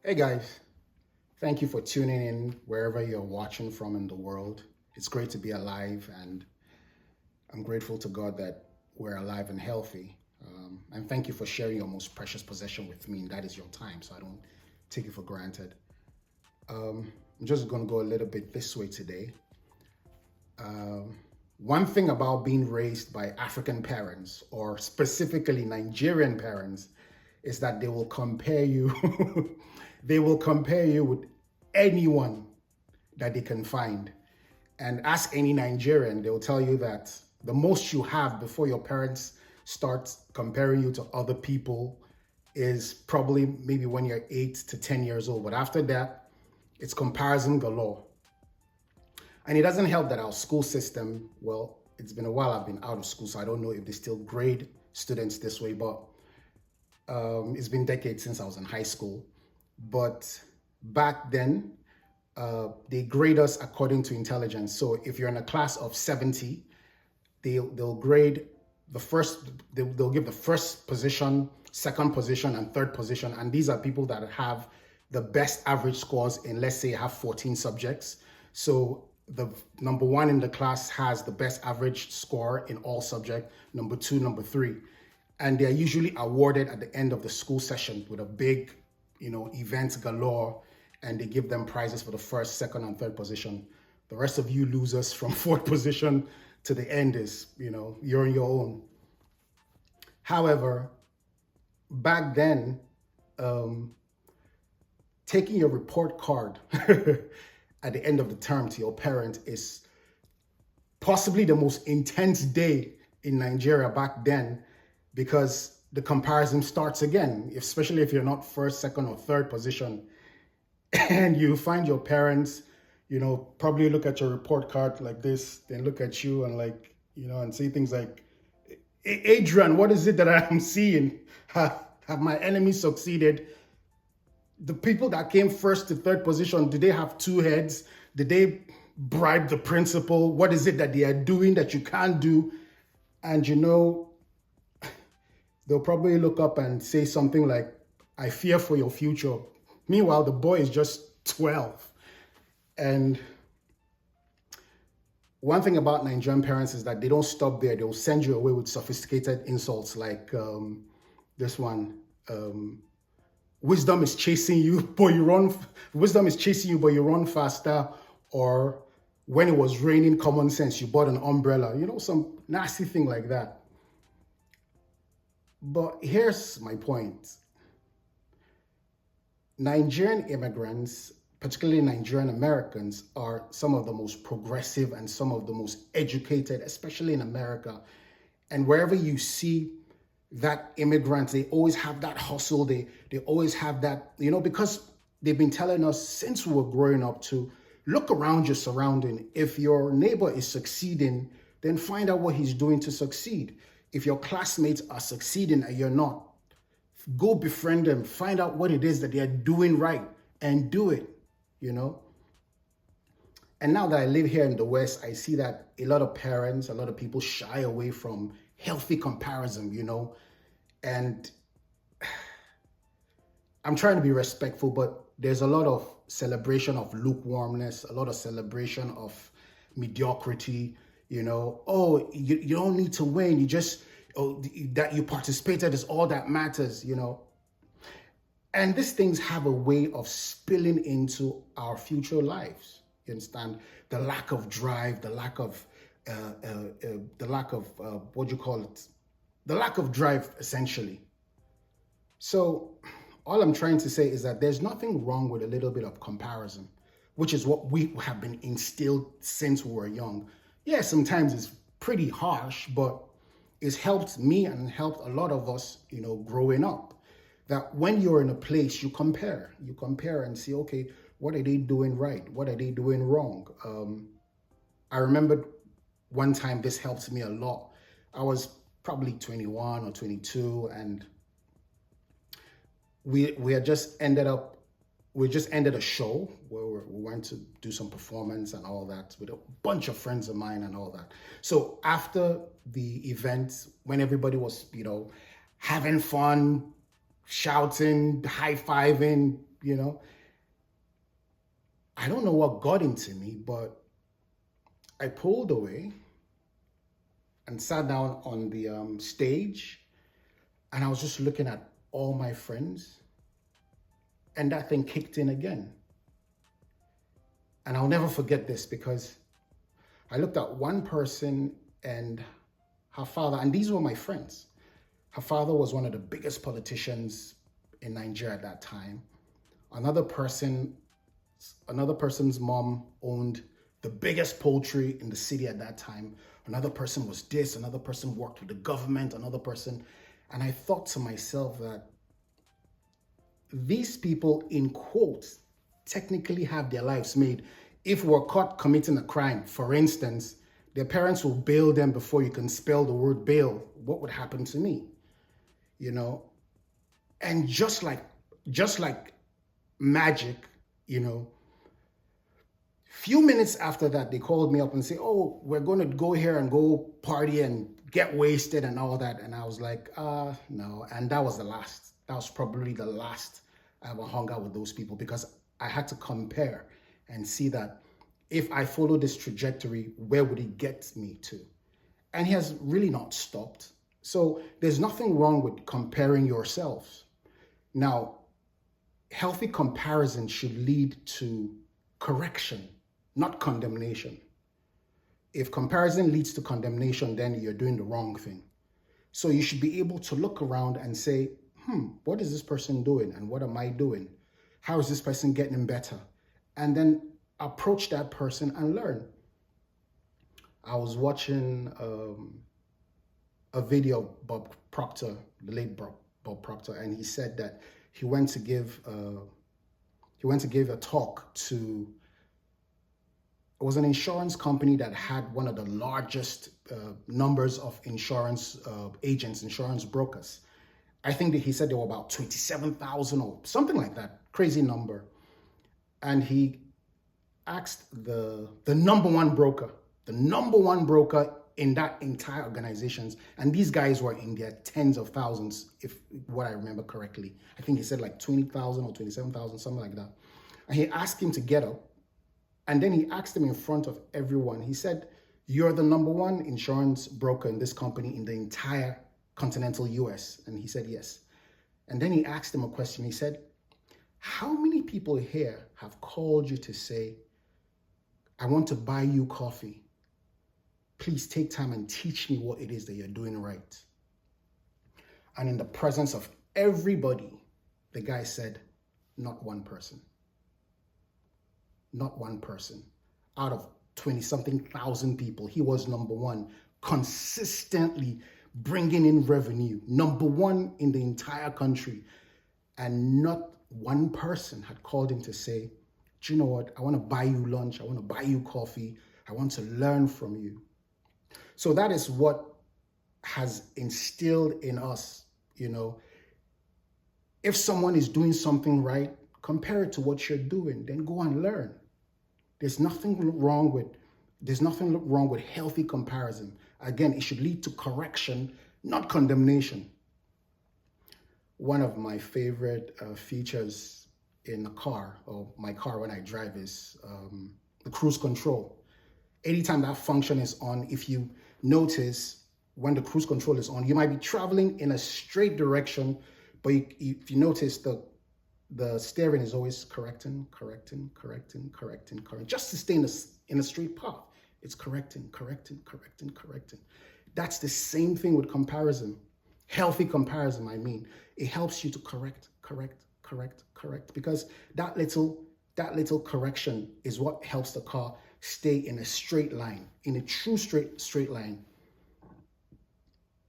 Hey guys, thank you for tuning in wherever you're watching from in the world. It's great to be alive, and I'm grateful to God that we're alive and healthy. And thank you for sharing your most precious possession with me, and that is your time, so I don't take it for granted. I'm just going to go a little bit this way today. One thing about being raised by African parents, or specifically Nigerian parents, is that they will compare you. They will compare you with anyone that they can find. And ask any Nigerian, they'll tell you that the most you have before your parents start comparing you to other people is probably maybe when you're 8 to 10 years old. But after that, it's comparison galore. And it doesn't help that our school system, well, it's been a while I've been out of school, so I don't know if they still grade students this way, but it's been decades since I was in high school. But back then, they grade us according to intelligence. So if you're in a class of 70, they'll grade the first, they'll give the first position, second position, and third position. And these are people that have the best average scores in, let's say, have 14 subjects. So the number one in the class has the best average score in all subjects, number two, number three. And they're usually awarded at the end of the school session with a big, event galore, and they give them prizes for the first, second, and third position. The rest of you losers from fourth position to the end is, you're on your own. However, back then, taking your report card at the end of the term to your parent is possibly the most intense day in Nigeria back then, because the comparison starts again, especially if you're not first, second, or third position. And you find your parents, probably look at your report card like this, then look at you and and say things like, Adrian, what is it that I am seeing? Have my enemies succeeded? The people that came first to third position, did they have two heads? Did they bribe the principal? What is it that they are doing that you can't do? And they'll probably look up and say something like, I fear for your future. Meanwhile, the boy is just 12. And one thing about Nigerian parents is that they don't stop there. They'll send you away with sophisticated insults like this one. Wisdom is chasing you, but you run. Wisdom is chasing you, but you run faster. Or when it was raining, common sense, you bought an umbrella. Some nasty thing like that. But here's my point. Nigerian immigrants, particularly Nigerian Americans, are some of the most progressive and some of the most educated, especially in America. And wherever you see that immigrants, they always have that hustle. They always have that, because they've been telling us since we were growing up to look around your surrounding. If your neighbor is succeeding, then find out what he's doing to succeed. If your classmates are succeeding and you're not, go befriend them, find out what it is that they're doing right and do it, And now that I live here in the West, I see that a lot of parents, a lot of people shy away from healthy comparison, And I'm trying to be respectful, but there's a lot of celebration of lukewarmness, a lot of celebration of mediocrity, Oh, you don't need to win. You just, that you participated is all that matters, And these things have a way of spilling into our future lives. You understand? The lack of drive, the lack of, what do you call it? The lack of drive, essentially. So all I'm trying to say is that there's nothing wrong with a little bit of comparison, which is what we have been instilled since we were young. Yeah, sometimes it's pretty harsh, but it's helped me and helped a lot of us, growing up. That when you're in a place, you compare and see, okay, what are they doing right? What are they doing wrong? I remember one time this helped me a lot. I was probably 21 or 22, and we just ended a show where we went to do some performance and all that with a bunch of friends of mine and all that. So after the event, when everybody was, having fun, shouting, high-fiving, you know. I don't know what got into me, but I pulled away and sat down on the stage, and I was just looking at all my friends, and that thing kicked in again. And I'll never forget this because I looked at one person and her father, and these were my friends. Her father was one of the biggest politicians in Nigeria at that time. Another person, another person's mom owned the biggest poultry in the city at that time. Another person was this, another person worked with the government, another person. And I thought to myself that these people, in quotes, technically have their lives made. If we're caught committing a crime, for instance, their parents will bail them before you can spell the word bail. What would happen to me? You know? And just like magic, you know, few minutes after that, they called me up and say, oh, we're going to go here and go party and get wasted and all that. And I was like, no. And that was the last. That was probably the last I ever hung out with those people, because I had to compare and see that if I follow this trajectory, where would it get me to? And he has really not stopped. So there's nothing wrong with comparing yourselves. Now, healthy comparison should lead to correction, not condemnation. If comparison leads to condemnation, then you're doing the wrong thing. So you should be able to look around and say, what is this person doing and what am I doing? How is this person getting better? And then approach that person and learn. I was watching a video of Bob Proctor, the late Bob Proctor, and he said that he went to give a talk to, it was an insurance company that had one of the largest numbers of insurance agents, insurance brokers. I think that he said there were about 27,000 or something like that, crazy number. And he asked the number one broker in that entire organizations, and these guys were in their tens of thousands, if what I remember correctly. I think he said like 20,000 or 27,000, something like that. And he asked him to get up, and then he asked him in front of everyone. He said, you're the number one insurance broker in this company in the entire continental US. And he said, yes. And then he asked him a question. He said, how many people here have called you to say, I want to buy you coffee. Please take time and teach me what it is that you're doing right. And in the presence of everybody, the guy said, not one person. Not one person. Out of 20-something thousand people, he was number one, consistently bringing in revenue, number one in the entire country. And not one person had called him to say, do you know what? I want to buy you lunch. I want to buy you coffee. I want to learn from you. So that is what has instilled in us, you know, if someone is doing something right, compare it to what you're doing, then go and learn. There's nothing wrong with healthy comparison. Again, it should lead to correction, not condemnation. One of my favorite features in a car, or my car when I drive, is the cruise control. Anytime that function is on, if you notice when the cruise control is on, you might be traveling in a straight direction, but if you notice the steering is always correcting, just to stay in a straight path. It's correcting. That's the same thing with comparison. Healthy comparison, I mean. It helps you to correct, because that little correction is what helps the car stay in a straight line, in a true straight line.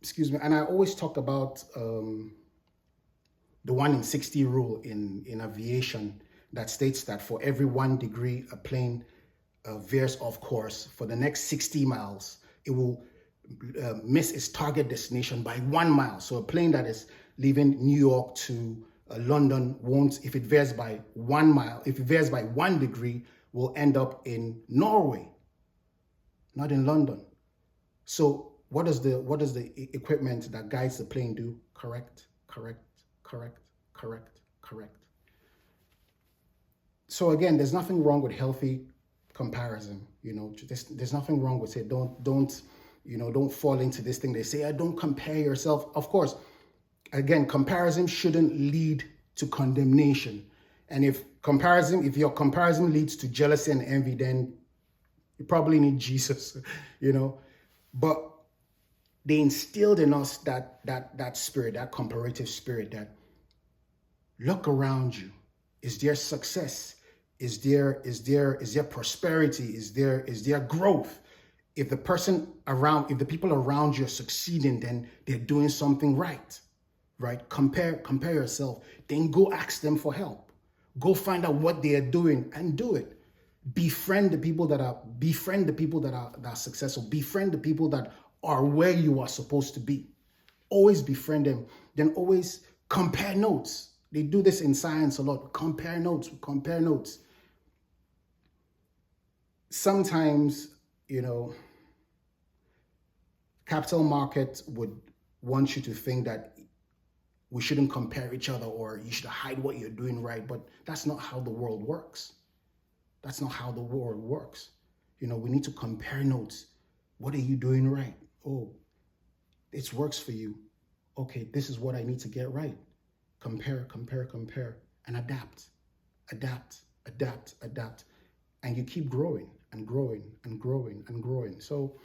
Excuse me. And I always talk about the 1 in 60 rule in aviation, that states that for every 1 degree a plane veers off course, for the next 60 miles, it will miss its target destination by 1 mile. So a plane that is leaving New York to London won't, if it veers by 1 mile, if it veers by 1 degree, will end up in Norway, not in London. So what does the equipment that guides the plane do? Correct. So again, there's nothing wrong with healthy comparison. There's nothing wrong with it. Don't fall into this thing. They say, don't compare yourself. Of course, again, comparison shouldn't lead to condemnation. And if your comparison leads to jealousy and envy, then you probably need Jesus, But they instilled in us that spirit, that comparative spirit, that look around you. Is there success? Is there prosperity? Is there growth? If the people around you are succeeding, then they're doing something right. Right? Compare yourself. Then go ask them for help. Go find out what they are doing and do it. Befriend the people that are successful. Befriend the people that are where you are supposed to be. Always befriend them. Then always compare notes. They do this in science a lot. Compare notes. Sometimes, capital markets would want you to think that we shouldn't compare each other, or you should hide what you're doing right. But that's not how the world works. That's not how the world works. We need to compare notes. What are you doing right? Oh, it works for you. Okay, this is what I need to get right. Compare, and adapt. And you keep growing and growing and growing and growing. So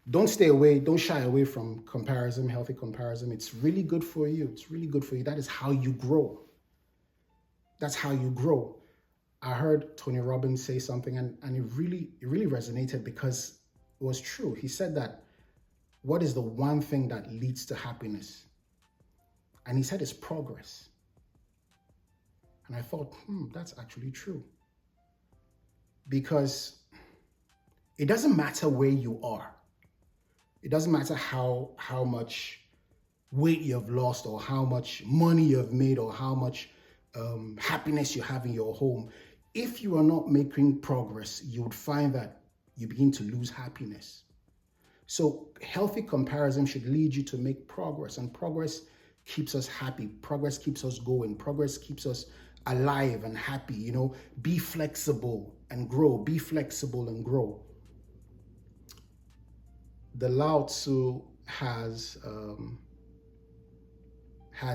don't shy away from comparison, healthy comparison. It's really good for you. That is how you grow. That's how you grow. I heard Tony Robbins say something, and it really resonated, because it was true. He said that, what is the one thing that leads to happiness? And he said it's progress. And I thought, that's actually true. Because it doesn't matter where you are. It doesn't matter how much weight you have lost, or how much money you have made, or how much happiness you have in your home. If you are not making progress, you would find that you begin to lose happiness. So healthy comparison should lead you to make progress, and progress keeps us happy. Progress keeps us going. Progress keeps us alive and happy. Be flexible and grow. Be flexible and grow. The Lao Tzu has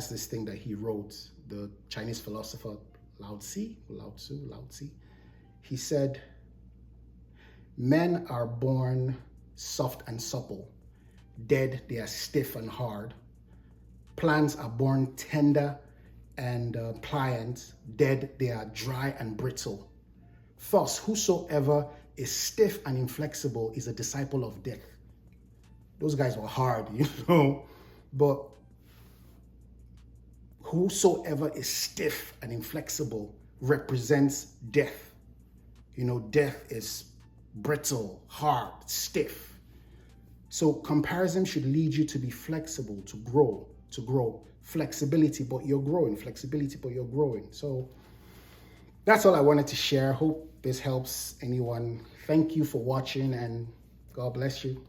this thing that he wrote. The Chinese philosopher Lao Tzu. He said, men are born soft and supple. Dead, they are stiff and hard. Plants are born tender and pliant. Dead, they are dry and brittle. Thus, whosoever is stiff and inflexible is a disciple of death. Those guys were hard, but whosoever is stiff and inflexible represents death. Death is brittle, hard, stiff. So comparison should lead you to be flexible, to grow. Flexibility, but you're growing. So that's all I wanted to share. Hope this helps anyone. Thank you for watching, and God bless you.